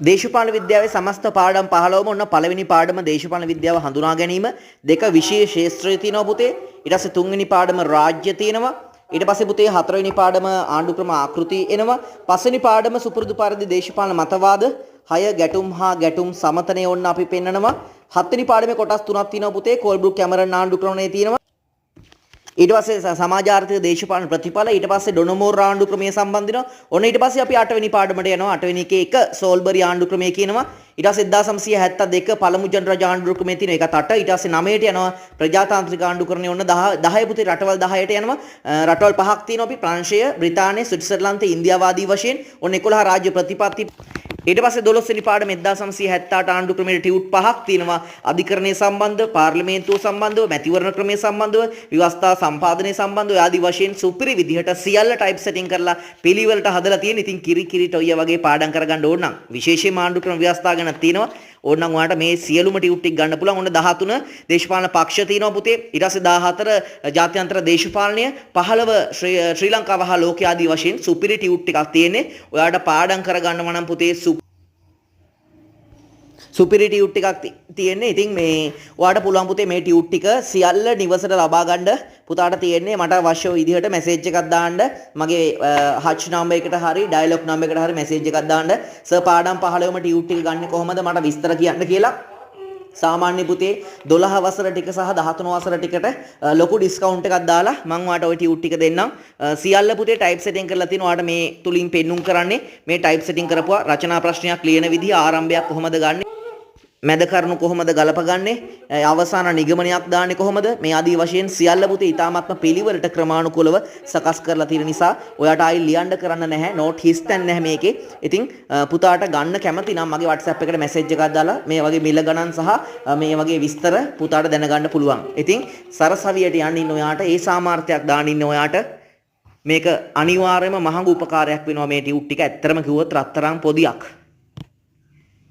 දේශපාලන විද්‍යාවේ සමස්ත පාඩම් 15ම ඔන්න පළවෙනි පාඩම දේශපාලන විද්‍යාව හඳුනා ගැනීම දෙක විශේෂ ශාස්ත්‍රය තියෙනවා පුතේ. ඊට පස්සේ තුන්වෙනි පාඩම රාජ්‍ය තියෙනවා. ඊට පස්සේ පුතේ හතරවෙනි පාඩම ආණ්ඩු ක්‍රම ආකෘති එනවා. පස්වෙනි පාඩම සුපුරුදු පරිදි දේශපාලන මතවාද 6 ගැටුම් හා ගැටුම් සමතනය ඔන්න අපි පෙන්නනවා. හත්වෙනි පාඩමේ කොටස් තුනක් තියෙනවා පුතේ. කෝල්බ්රුක් කැමරන් ආණ්ඩු ක්‍රමණය තියෙනවා. ඊට පස්සේ සමාජ ආර්ථික දේශපාලන ප්‍රතිඵල ඊට පස්සේ ඩොනමෝර් ආණ්ඩු ක්‍රමයේ සම්බන්ධ වෙනවා. ඔන්න ඊට පස්සේ අපි 8 වෙනි පාඩමට යනවා. 8 වෙනි එකේ 1 සෝල්බරි ආණ්ඩු ක්‍රමය කියනවා. ඊට පස්සේ 1972 පළමු ජනරජ ආණ්ඩු ක්‍රමයේ තියෙන එකත් 8. ඊට පස්සේ 9ට යනවා ප්‍රජාතාන්ත්‍රික ආණ්ඩු ක්‍රමය ඔන්න 10 පුතේ රටවල් 10ට යනවා. රටවල් පහක් තියෙනවා අපි ප්‍රංශය, බ්‍රිතාන්‍ය, ස්විට්සර්ලන්ත, ඉන්දියාව ආදී වශයෙන් ඔන්න 11 රාජ්‍ය ප්‍රතිපත්ති. ඊට පස්සේ 12 වෙනි පාඩම 1978 ආණ්ඩු ක්‍රමයේ ටියුට් පහක් තියෙනවා. අධිකරණයේ සම්බන්ධව, පාර්ලිමේන්තුව සම්බන්ධව, මැතිවරණ ක්‍රමයේ සම්බන්ධව, ව්‍යවස්ථා සම්පාදනයේ සම්බන්ධව ආදී වශයෙන් සුපිරි විදිහට සියල්ල ටයිප් සෙටින් කරලා පිළිවෙලට හදලා තියෙන. ඉතින් කිරිට ඔය වගේ පාඩම් කරගන්න ඕන නම් විශේෂයෙන්ම ආණ්ඩු ක්‍රම ව්‍යවස්ථා ගැන තියෙනවා. ඕනනම් ඔයාලට මේ සියලුම ටියුට් ටික ගන්න පුළුවන්. ඔන්න 13 දේශපාලන පක්ෂ තියෙනවා පුතේ. ඊට පස්සේ 14 ජාත්‍යන්තර දේශපාලනය, 15 ශ්‍රී ලංකාව හා ලෝකය ආදී වශයෙන් සුපිරි ටියුට් ටිකක් තියෙන්නේ. ඔයාලට පාඩම් කරගන්නවා නම් පුතේ සුපිරි ටියුට් ටිකක් තියෙන්නේ. ඉතින් මේ ඔයාලට පුළුවන් පුතේ මේ ටියුට් ටික සියල්ල නිවසට ලබා ගන්න පුතාට තියෙන්නේ. මට අවශ්‍ය විදිහට මැසේජ් එකක් දාන්න. මගේ හච් නම්බර් එකට හරි ඩයලොග් නම්බර් එකට හරි මැසේජ් එකක් දාන්න. සර් පාඩම් 15ම ටියුට් ටික ගන්න කොහොමද මට විස්තර කියන්න කියලා. සාමාන්‍ය පුතේ 12 වසර ටික සහ 13 වසර ටිකට ලොකු ඩිස්කවුන්ට් එකක් දාලා මම ඔයාලට ওই ටියුට් ටික දෙන්නම්. සියල්ල පුතේ ටයිප් සෙටින් කරලා තියෙනවා. ඔයාලට මේ තුලින් පෙන්눔 කරන්නේ මේ ටයිප් සෙටින් කරපුවා රචනා ප්‍රශ්නයක් ලියන විදිහ, ආරම්භයක් කොහොමද ගන්නෙ, මැද කරුණු කොහොමද ගලපගන්නේ, අවසාන නිගමනයක් දාන්නේ කොහොමද, මේ ආදී වශයෙන් සියල්ල පුතේ ඊටාත්ම පිළිවෙලට ක්‍රමානුකූලව සකස් කරලා තියෙන නිසා ඔයාට ආයි ලියන්න කරන්න නැහැ. නෝට් හිස්තන් නැහැ මේකේ. ඉතින් පුතාට ගන්න කැමති නම් මගේ WhatsApp එකට මැසේජ් එකක් දාලා මේ වගේ මිල ගණන් සහ මේ වගේ විස්තර පුතාට දැනගන්න පුළුවන්. ඉතින් සරසවියට යන්න ඉන්න ඔයාට ඒ සාමාර්ථයක් දාන්න ඉන්න ඔයාට මේක අනිවාර්යයෙන්ම මහඟු උපකාරයක් වෙනවා මේ ටියුට් ටික. ඇත්තටම කිව්වොත් රත්තරන් පොදියක්.